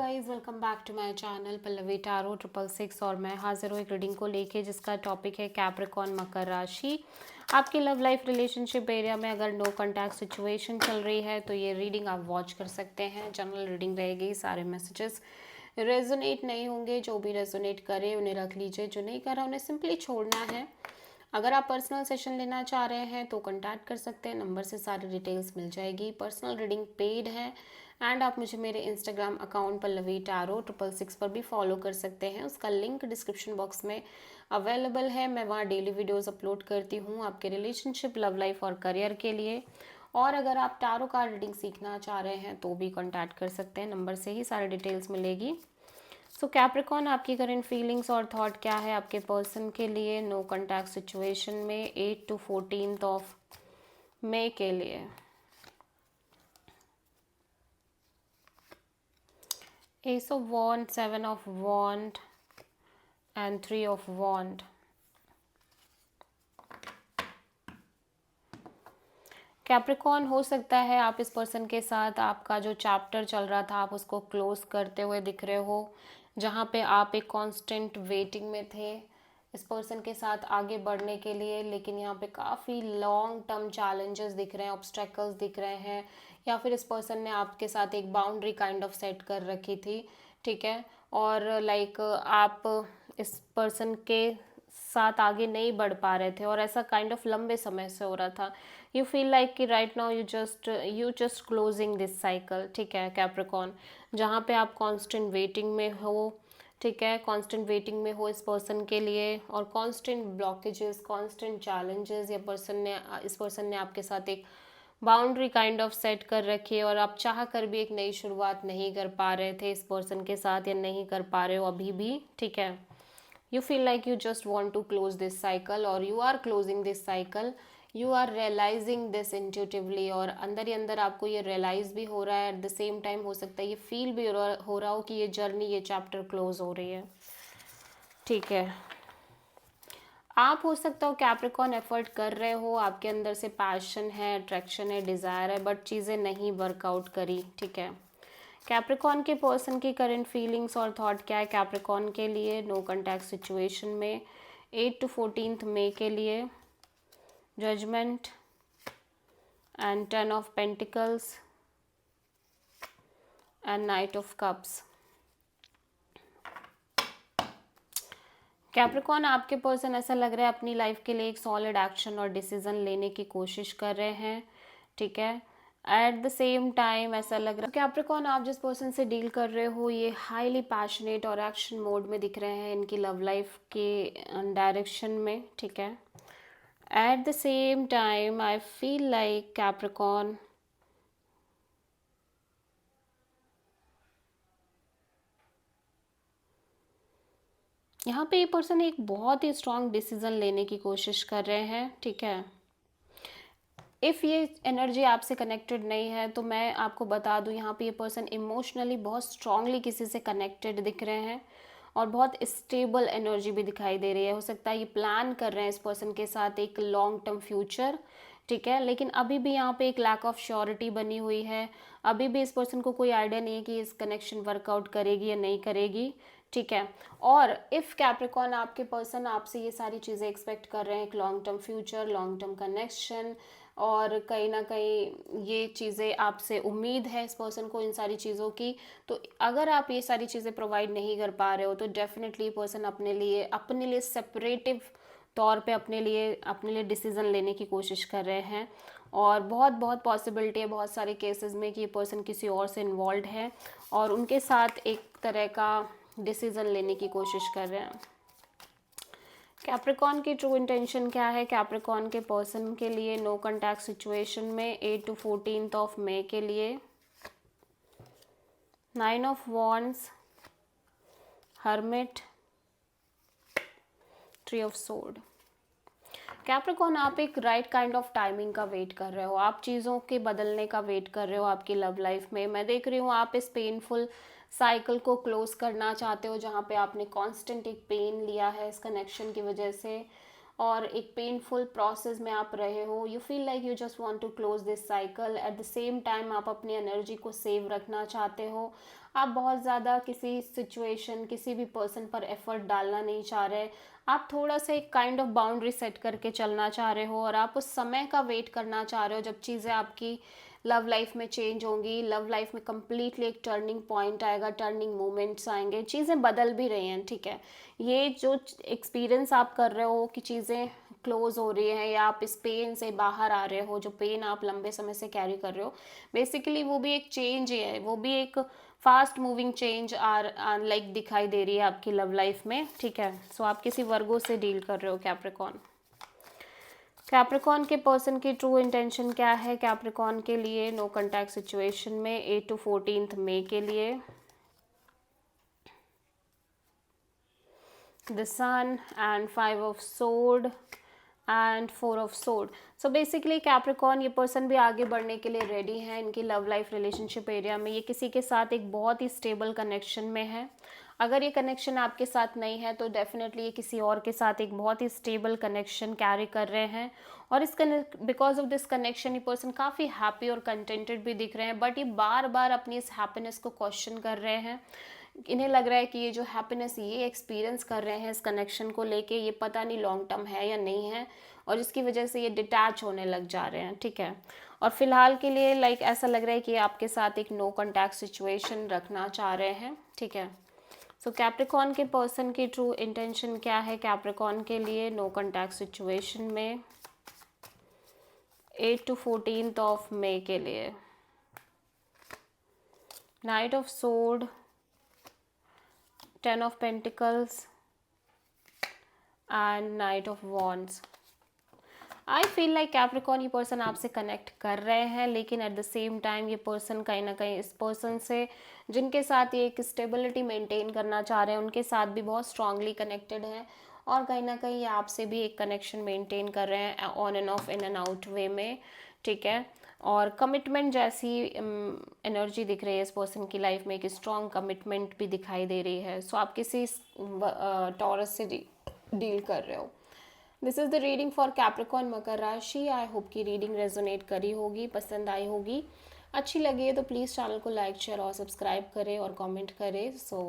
Guys, welcome back to my channel Pallavi tarot 666 और मैं हाजिर हूँ एक रीडिंग को लेके जिसका टॉपिक है कैप्रिकॉर्न मकर राशि। आपकी लव लाइफ रिलेशनशिप एरिया में अगर नो कॉन्टैक्ट सिचुएशन चल रही है तो ये रीडिंग आप वॉच कर सकते हैं। जनरल रीडिंग रहेगी, सारे मैसेजेस रेजोनेट नहीं होंगे। जो भी रेजोनेट करे उन्हें रख लीजिए, जो नहीं करा उन्हें सिंपली छोड़ना है। अगर आप पर्सनल सेशन लेना चाह रहे हैं तो कांटेक्ट कर सकते हैं, नंबर से सारी डिटेल्स मिल जाएगी। पर्सनल रीडिंग पेड है एंड आप मुझे मेरे इंस्टाग्राम अकाउंट पल्लवी टारो 666 पर भी फॉलो कर सकते हैं। उसका लिंक डिस्क्रिप्शन बॉक्स में अवेलेबल है। मैं वहाँ डेली वीडियोस अपलोड करती हूँ आपके रिलेशनशिप, लव लाइफ और करियर के लिए। और अगर आप टारो कार्ड रीडिंग सीखना चाह रहे हैं तो भी कांटेक्ट कर सकते हैं, नंबर से ही सारी डिटेल्स मिलेगी। सो कैप्रिकॉर्न, आपकी करंट फीलिंग्स और थॉट क्या है आपके पर्सन के लिए नो कॉन्टैक्ट सिचुएशन में 8 to 14 ऑफ मई के लिए। Ace of wands, 7 of wands and 3 of wands. Capricorn, हो सकता है आप इस पर्सन के साथ आपका जो चैप्टर चल रहा था आप उसको क्लोज करते हुए दिख रहे हो, जहाँ पे आप एक कांस्टेंट वेटिंग में थे इस पर्सन के साथ आगे बढ़ने के लिए। लेकिन यहाँ पे काफ़ी लॉन्ग टर्म चैलेंजेस दिख रहे हैं, ऑब्स्टेकल्स दिख रहे हैं, या फिर इस पर्सन ने आपके साथ एक बाउंड्री काइंड ऑफ सेट कर रखी थी, ठीक है। और लाइक आप इस पर्सन के साथ आगे नहीं बढ़ पा रहे थे और ऐसा काइंड ऑफ लंबे समय से हो रहा था। यू फील लाइक कि right now you just closing this cycle, ठीक है कैप्रिकॉर्न, जहाँ पे आप कांस्टेंट वेटिंग में हो, ठीक है। कांस्टेंट वेटिंग में हो इस पर्सन के लिए और कांस्टेंट ब्लॉकेजेस, कांस्टेंट चैलेंजेस, या इस पर्सन ने आपके साथ एक बाउंड्री काइंड ऑफ सेट कर रखी है और आप चाह कर भी एक नई शुरुआत नहीं कर पा रहे थे इस पर्सन के साथ, या नहीं कर पा रहे हो अभी भी, ठीक है। You feel like you just want to close this cycle और you are closing this cycle. You are realizing this intuitively और अंदर ही अंदर आपको ये realize भी हो रहा है। एट द सेम टाइम हो सकता है ये फील भी हो रहा हो कि ये जर्नी, ये चैप्टर क्लोज हो रही है, ठीक है। आप हो सकता हो कैप्रिकॉर्न एफर्ट कर रहे हो, आपके अंदर से पैशन है, अट्रैक्शन है, डिज़ायर है, बट चीज़ें नहीं वर्कआउट करी, ठीक है। कैप्रिकॉर्न के पर्सन की करंट फीलिंग्स और थॉट क्या है कैप्रिकॉर्न के लिए नो कॉन्टैक्ट सिचुएशन में 8 to 14 मई के लिए। Judgement and 10 of pentacles and knight of cups. Capricorn, आपके पर्सन ऐसा लग रहा है अपनी लाइफ के लिए एक सॉलिड एक्शन और डिसीजन लेने की कोशिश कर रहे हैं, ठीक है। एट द सेम टाइम ऐसा लग रहा है कैप्रिकॉर्न, आप जिस पर्सन से डील कर रहे हो ये हाईली पैशनेट और एक्शन मोड में दिख रहे हैं इनकी लव लाइफ के डायरेक्शन में, ठीक है। Eight the same time I feel like Capricorn यहाँ पे ये पर्सन एक बहुत ही स्ट्रांग डिसीजन लेने की कोशिश कर रहे हैं, ठीक है। इफ़ ये एनर्जी आपसे कनेक्टेड नहीं है तो मैं आपको बता दूं यहाँ पे ये पर्सन इमोशनली बहुत स्ट्रांगली किसी से कनेक्टेड दिख रहे हैं और बहुत स्टेबल एनर्जी भी दिखाई दे रही है। हो सकता है ये प्लान कर रहे हैं इस पर्सन के साथ एक लॉन्ग टर्म फ्यूचर, ठीक है। लेकिन अभी भी यहाँ पे एक लैक ऑफ श्योरिटी बनी हुई है। अभी भी इस पर्सन को कोई आइडिया नहीं है कि इस कनेक्शन वर्कआउट करेगी या नहीं करेगी, ठीक है। और इफ़ कैप्रिकॉर्न, आपके पर्सन आपसे ये सारी चीज़ें एक्सपेक्ट कर रहे हैं, एक long term future, long term connection, और कहीं ना कहीं ये चीज़ें आपसे उम्मीद है इस पर्सन को इन सारी चीज़ों की, तो अगर आप ये सारी चीज़ें प्रोवाइड नहीं कर पा रहे हो तो डेफिनेटली पर्सन अपने लिए सेपरेटिव तौर पे अपने लिए डिसीज़न लेने की कोशिश कर रहे हैं। और बहुत बहुत पॉसिबिलिटी है बहुत सारे केसेस में कि ये पर्सन किसी और से इन्वॉल्व है और उनके साथ एक तरह का डिसीज़न लेने की कोशिश कर रहे हैं। कैप्रिकॉर्न की ट्रू इंटेंशन क्या है कैप्रिकॉर्न के पर्सन के लिए नो कॉन्टैक्ट सिचुएशन में 8 to 14 ऑफ मई के लिए। 9 of wands, hermit, 3 of sword. Capricorn, आप एक राइट काइंड ऑफ टाइमिंग का वेट कर रहे हो, आप चीज़ों के बदलने का वेट कर रहे हो आपकी लव लाइफ में। मैं देख रही हूँ आप इस पेनफुल साइकिल को क्लोज करना चाहते हो जहाँ पे आपने कांस्टेंट एक पेन लिया है इस कनेक्शन की वजह से और एक पेनफुल प्रोसेस में आप रहे हो। You feel like you just want to close this cycle. At the same time आप अपनी एनर्जी को सेव रखना चाहते हो, आप बहुत ज़्यादा किसी सिचुएशन, किसी भी पर्सन पर एफर्ट डालना नहीं चाह रहे। आप थोड़ा सा एक काइंड ऑफ बाउंड्री सेट करके चलना चाह रहे हो और आप उस समय का वेट करना चाह रहे हो जब चीज़ें आपकी लव लाइफ में चेंज होंगी। लव लाइफ में कम्प्लीटली एक टर्निंग पॉइंट आएगा, टर्निंग मोमेंट्स आएंगे, चीज़ें बदल भी रही हैं, ठीक है। ये जो एक्सपीरियंस आप कर रहे हो कि चीज़ें क्लोज हो रही है या आप इस पेन से बाहर आ रहे हो, जो पेन आप लंबे समय से कैरी कर रहे हो, बेसिकली वो भी एक चेंज ही है, वो भी एक फास्ट मूविंग चेंज लाइक दिखाई दे रही है आपकी लव लाइफ में, ठीक है। सो आप किसी वर्गो से डील कर रहे हो कैप्रिकॉर्न। कैप्रिकॉर्न के पर्सन की ट्रू इंटेंशन क्या है कैप्रिकॉर्न के लिए नो कॉन्टैक्ट सिचुएशन में 8 to 14 मई के लिए। The sun and 5 of sword and 4 of sword। So basically Capricorn, ये पर्सन भी आगे बढ़ने के लिए रेडी है इनकी लव लाइफ रिलेशनशिप एरिया में। ये किसी के साथ एक बहुत ही स्टेबल कनेक्शन में है। अगर ये कनेक्शन आपके साथ नहीं है तो डेफिनेटली ये किसी और के साथ एक बहुत ही स्टेबल कनेक्शन कैरी कर रहे हैं। और इस बिकॉज ऑफ दिस कनेक्शन ये पर्सन काफ़ी हैप्पी और कंटेंटेड भी दिख रहे हैं, बट ये बार बार अपनी इस हैप्पीनेस को क्वेश्चन कर रहे हैं। इन्हें लग रहा है कि ये जो हैप्पीनेस ये एक्सपीरियंस कर रहे हैं इस कनेक्शन को लेके, ये पता नहीं लॉन्ग टर्म है या नहीं है, और इसकी वजह से ये डिटैच होने लग जा रहे हैं, ठीक है। और फिलहाल के लिए लाइक ऐसा लग रहा है कि आपके साथ एक नो कॉन्टैक्ट सिचुएशन रखना चाह रहे हैं, ठीक है। सो कैप्रिकॉर्न के पर्सन की ट्रू इंटेंशन क्या है कैप्रिकॉर्न के लिए नो कॉन्टैक्ट सिचुएशन में 8 to 14 of मई के लिए। Night of sword, 10 of Pentacles and knight of wands. I feel like Capricorn ये पर्सन आपसे कनेक्ट कर रहे हैं, लेकिन एट द सेम टाइम ये पर्सन कहीं ना कहीं इस पर्सन से जिनके साथ ये एक स्टेबिलिटी मेंटेन करना चाह रहे हैं उनके साथ भी बहुत स्ट्रांगली कनेक्टेड हैं, और कहीं ना कहीं ये आपसे भी एक कनेक्शन मेंटेन कर रहे हैं on and off, in and out way में, ठीक है। और कमिटमेंट जैसी एनर्जी दिख रही है इस पर्सन की लाइफ में, एक स्ट्रॉन्ग कमिटमेंट भी दिखाई दे रही है। सो आप किसी टॉरस से डील कर रहे हो। This is the reading for Capricorn मकर राशि। आई होप की रीडिंग रेजोनेट करी होगी, पसंद आई होगी। अच्छी लगी है तो प्लीज़ चैनल को लाइक, शेयर और सब्सक्राइब करें और कमेंट करें। सो